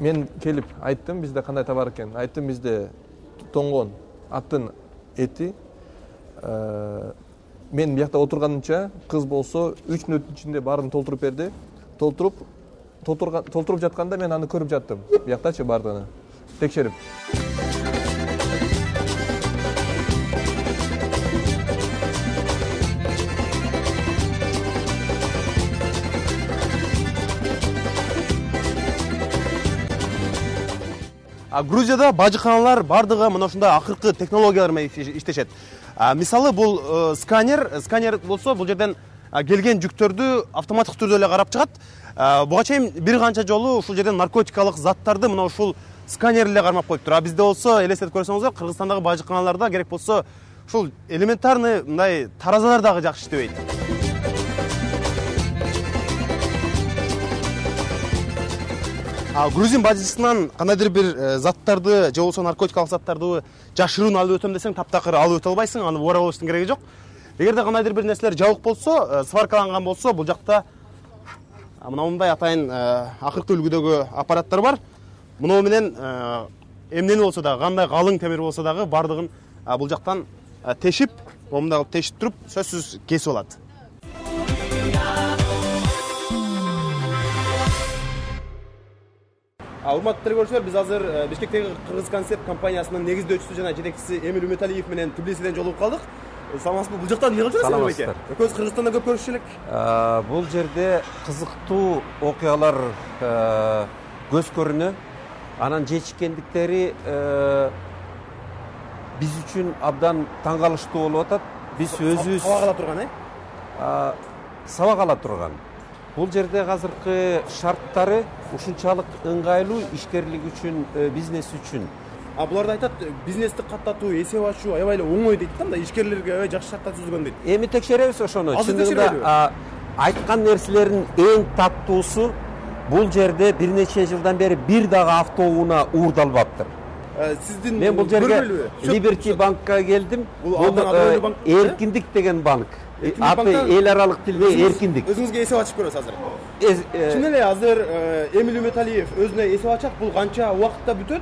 Мен келип айттым, бизде кандай товар экен. Айттым, бизде тоңгон аттын эти. Мен биякта отурганымча кыз болсо 3 мүнөттүн ичинде баарын толтуруп берди. Толтуруп жатканда мен аны көрүп жаттым. Бияктачы бардыгын текшерип. Грузияда бажыканалар бардыгы мына ушундай акыркы технологиялар менен иштешет. Мисалы бул сканер болсо бул жерден келген жүктөрдү автоматтык түрдө эле карап чыгат. Буга чейин бир канча жолу ушул жерден наркотикалык заттарды мына ушул сканер эле кармап коюптур. Бизде болсо элестетип көрсөңүздөр, Кыргызстандагы бажыканаларда керек болсо ушул элементарный мындай таразалар дагы жакшы иштебейт. Грузин бажычысынан кандайдыр бир заттарды же болбосо наркотикалык заттарды жашыруун алып өтөм десең таптакыр алып өтө албайсың, аны ора болуштун кереги жок. Эгерде кандайдыр бир нерселер жабык болсо, сваркаланган болсо, бул жакта мындай атайын акыркы үлгүдөгү аппараттар бар. Муну менен эмнени болсо дагы, кандай калың темир болсо дагы бардыгын бул жактан тешип, момундай кылып тешип туруп, сөзсүз кесип алат. Урматтуу көрүүчүлөр, биз азыр Бишкектеги Кыргыз концепт компаниясынын негиздөөчүсү жана жетекчиси Эмил Үмөталиев менен Тбилисиден жолугуп калдык. Саламатсызбы? Бул жакта эмне кылып жүрөсүз, Эмил байке? Экөөбүз Кыргызстанда көп көрүшчү элек. Бул жерде кызыктуу окуялар көз көрүнө. Анан жетишкендиктери биз үчүн абдан таң калыштуу болуп атат. Биз өзүбүз сабак ала турган, сабак ала турган. Бул жерде азыркы шарттары ушунчалык ыңгайлуу ишкерлик үчүн, бизнес үчүн. Буларды айтат, бизнести каттатуу, эсеп ачуу аябай эле оңой дейт да, ишкерлерге аябай жакшы шарттар түзүлгөн дейт. Эми текшеребиз ошону. Чындыгында айткан нерселердин эң таттуусу бул жерде бир нече жылдан бери бир дагы автоунаа уурдалбаптыр. Мен бул жерге Liberty банкка келдим. Бул Эркиндик деген банк. Аты эл аралык тилде эркиндик. Өзүңүзгө эсеп ачып көрөсүз азыр. Чын эле азыр Эмил Үмөталиев өзүнө эсеп ачат, бул канча убакытта бүтөт,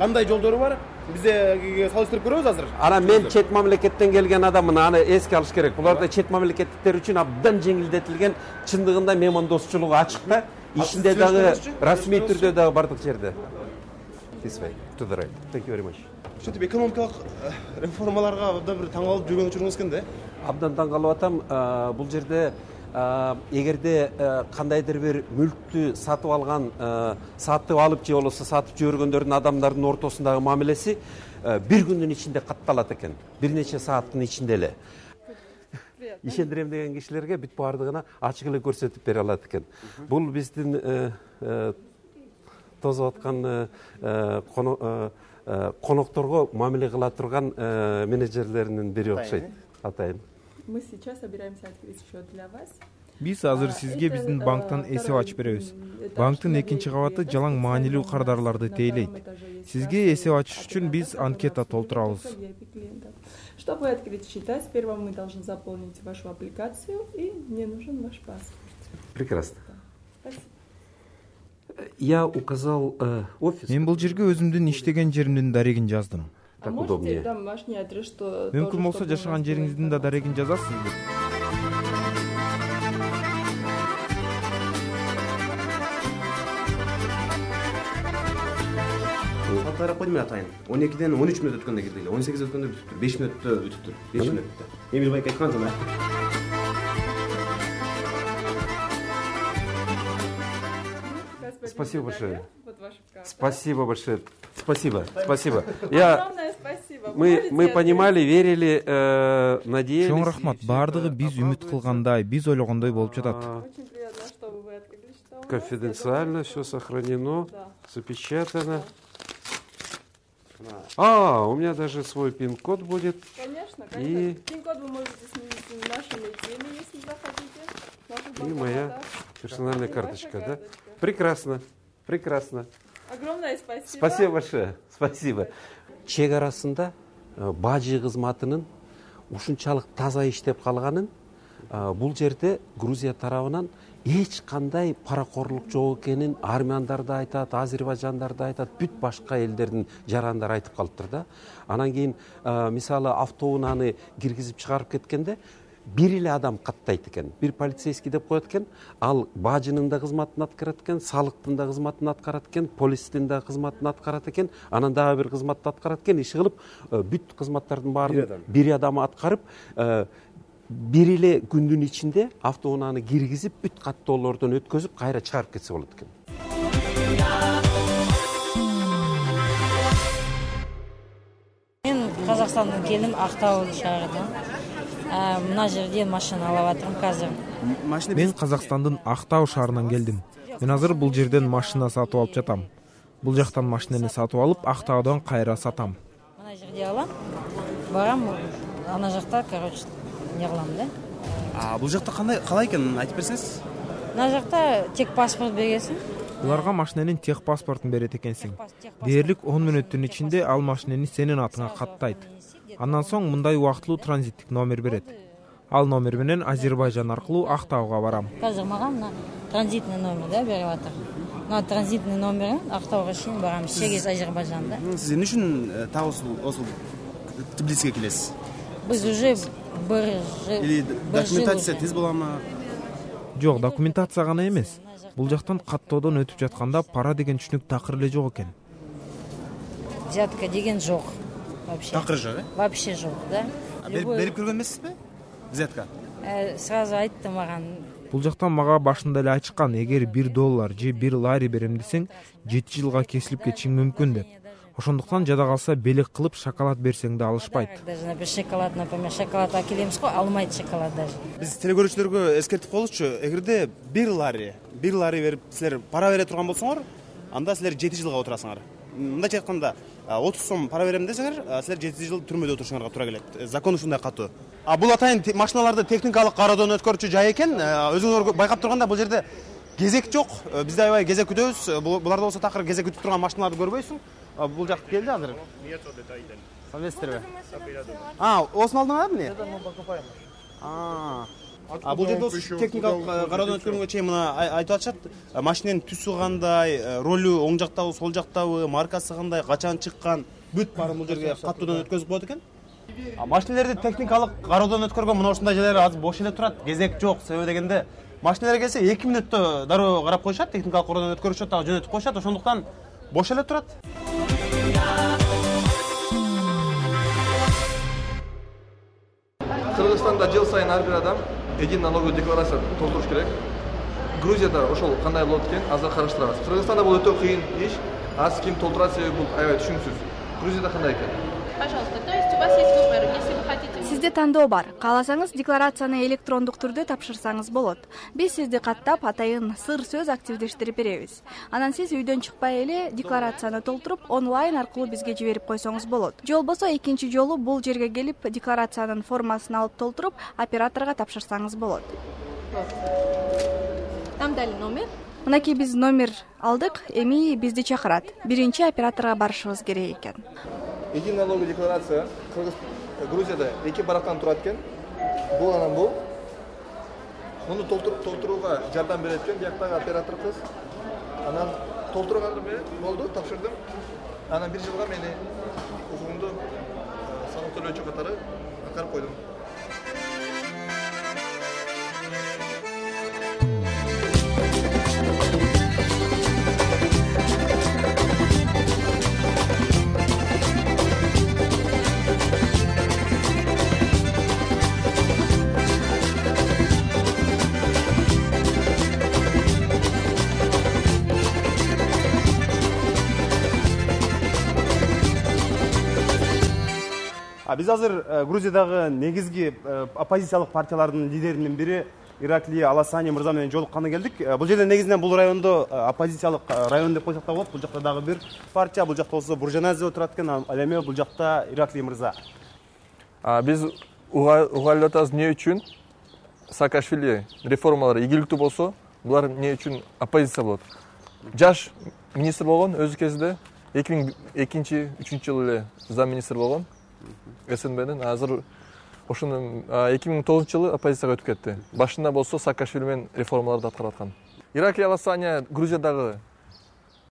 кандай жолдору бар? Бизге салыштырып көрөбүз азыр. Анан мен чет мамлекеттен келген адаммын, аны эске алыш керек. Буларда чет мамлекеттиктер үчүн абдан жеңилдетилген, чындыгында меймандосчулугу ачык да, ишинде дагы расмий түрдө дагы бардык жерде. This way, to the right. Thank you very much. Ушинтип экономикалык реформаларга абдан бир таң калып жүргөн учуруңуз экен да? Абдан таң калып атам. Бул жерде эгерде кандайдыр бир мүлктү сатып алган, сатып алып же болбосо сатып жибергөндөрдүн адамдардын ортосундагы мамилеси бир күндүн ичинде катталат экен. Бир нече сааттын ичинде эле. Ишендирем деген кишилерге бүт баардыгына ачык эле көрсөтүп бере алат экен. Бул биздин тозуп аткан конокторго мамиле кыла турган менеджерлеринин бири окшойт. Атайын. Мы сейчас собираемся открыть счет для вас. Биз азыр сизге биздин банктан эсеп ачып беребиз. Банктын экинчи кабаты жалаң маанилүү кардарларды тейлейт. Сизге эсеп ачыш үчүн биз анкета толтурабыз. Чтобы открыть счета, сперва мы должны заполнить вашу аппликацию, и мне нужен ваш паспорт. Прекрасно. Спасибо. Я указал офис. Мен бул жерге өзүмдүн иштеген жеримдин дарегин жаздым. Так удобнее. Домашний адрес, что Мүмкүн болсо жашаган жериңиздин да дарегин жазасызбы? Калтырап койдум атайын. 12ден 13 мүнөт өткөндө кирди эле. 18 өткөндө бүтүптүр. 5 мүнөттө бүтүптүр. 5 мүнөттө. Эмил байке айткан жана. Спасибо большое. Спасибо большое. Спасибо. Спасибо. Огромное спасибо. Мы понимали, верили, надеялись. Чоң рахмат. Бардыгы биз үмүт кылгандай, биз ойлогондой болуп жатат. Очень приятно, что вы открыли счета. Конфиденциально все сохранено, запечатано. У меня даже свой пин-код будет. Конечно, конечно. И... Пин-код вы можете сменить нашими теми, если захотите. И моя персональная карточка, да? Прекрасно, прекрасно. Огромное спасибо. Спасибо большое, спасибо. Чек арасында бажы кызматынын ушунчалык таза иштеп калганын бул жерде Грузия тарабынан эч кандай паракорлук жок экенин армяндар да айтат, азербайжандар да айтат, бүт башка элдердин жарандары айтып калыптыр да. Анан кийин мисалы автоунааны киргизип чыгарып кеткенде бир эле адам каттайт экен, бир полицейский деп коет экен, ал бажынын да кызматын аткарат экен, салыктын да кызматын аткарат экен, полистин да кызматын аткарат экен, анан дагы бир кызматты аткарат экен, иши кылып бүт кызматтардын баарын бир адам аткарып, бир эле күндүн ичинде автоунааны киргизип, бүт каттоолордон өткөзүп, кайра чыгарып кетсе болот экен. Мен Казакстандын келдим, Актау шаарынан. Мына жерден машина алып атырмын казыр. Мен Казакстандын Актау шаарынан келдим. Мен азыр бул жерден машина сатып алып жатам. Бул жактан машинени сатып алып, Актаудан кайра сатам. Мына жерде алам, барам, ана жакта, короче, не кылам да. Бул жакта калай экен айтып берсеңиз? Мына жакта тек паспорт бергенсиң. Буларга машиненин тех паспортун берет экенсиң. Дээрлик 10 мүнөттүн ичинде ал машинени сенин атыңа каттайт. Андан соң мындай убактылуу транзиттик номер берет. Ал номер менен Азербайжан аркылуу Актауга барам. Казыр мага мына транзитный номер да берип атыр. Мына транзитный номер Актауга чейин барам, через Азербайжанда. Сиз эмне үчүн так осул Тбилисиге келесиз? Биз уже Или документация тез болому? Жок, документация гана эмес. Бул жактан каттоодон өтүп жатканда пара деген түшүнүк такыр эле жок экен. Взятка деген жок. Вообще. Такыр жок, Вообще жок, да. Берип көргөн эмессизби? Взятка. Сразу айтты маган. Бул жактан мага башында эле айтышкан, эгер $1 же 1 лари берем десең, 7 жылга кесилип кетишиң мүмкүн деп. Ошондуктан жада калса белек кылып шоколад берсең да алышпайт. Даже например шоколад, шоколад акелемиз го, алмайт шоколад даже. Биз телекөрүүчүлөргө эскертип коелучу, эгерде 1 лари берип силер пара бере турган болсоңор, анда силер 7 жылга отурасыңар. Мындайча айтканда, 30 сом пара берем десеңер, силер 7 жыл түрмөдө отурушуңарга туура келет. Закон ушундай катуу. Бул атайын машиналарды техникалык кароодон өткөрчү жай экен. Өзүңөр байкап турганда бул жерде кезек жок. Бизде аябай кезек күтөбүз. Буларда болсо такыр кезек күтүп турган машиналарды көрбөйсүң. Бул жакка келди азыр. Саламатсыздарбы? Осун алдыңар эмне? Бул жерде техникалык кароодон өткөргөнгө чейин мына айтып атышат. Машиненин түсү кандай, ролу оң жактабы, сол жактабы, маркасы кандай, качан чыккан, бүт баарын бул жерге каттоодон өткөзүп коет экен. Машинелерди техникалык кароодон өткөргөн мына ушундай жерлер азыр бош эле турат. Кезек жок. Себеби дегенде машиналар келсе 2 мүнөттө дароо карап коюшат, техникалык кароодон өткөрүшөт, дагы жөнөтүп коюшат. Ошондуктан бош эле турат. Кыргызстанда жыл сайын ар бир адам единый налоговый декларация толтуруш керек. Грузияда ошол кандай болот экен, азыр караштырабыз. Кыргызстанда бул өтө кыйын иш. Аз ким толтура себеби бул аябай түшүнүксүз. Грузияда кандай экен? Пожалуйста, то есть у вас есть выбор, если вы хотите. Сизде тандоо бар. Кааласаңыз декларацияны электрондук түрдө тапшырсаңыз болот. Биз сизди каттап атайын сыр сөз активдештирип беребиз. Анан сиз үйдөн чыкпай эле декларацияны толтуруп онлайн аркылуу бизге жиберип койсоңуз болот. Же болбосо экинчи жолу бул жерге келип декларациянын формасын алып толтуруп операторго тапшырсаңыз болот. Там дали номер. Мынакей биз номер алдык, эми бизди чакырат. Биринчи операторго барышыбыз керек экен. Единый налоговый декларация Грузияда 2 барактан турат экен. Бул анан бул. Муну толтурууга жардам берет экен жактагы оператор кыз. Анан толтурганды менен болду, тапшырдым. Анан 1 жылга мени укугумду салык төлөөчү катары аткарып койдум. Биз азыр Грузиядагы негизги оппозициялык партиялардын лидеринин бири Ираклий Аласани мырза менен жолукканы келдик. Бул жерде негизинен бул райондо оппозициялык район деп койсок да болот. Бул жакта дагы бир партия, бул жакта болсо Буржаназия отурат экен, ал эми бул жакта Ираклий мырза. Биз угайлап атабыз эмне үчүн Саакашвили реформалары ийгиликтүү болсо, булар эмне үчүн оппозиция болот. Жаш министр болгон өзү кезинде 2002-3 жылы эле зам министр болгон. СНБнин азыр Ошону 2009-жылы оппозицияга өтүп кетти. Башында болсо Саакашвили менен реформаларды аткарып аткан. Ираклия Ласаня Грузиядагы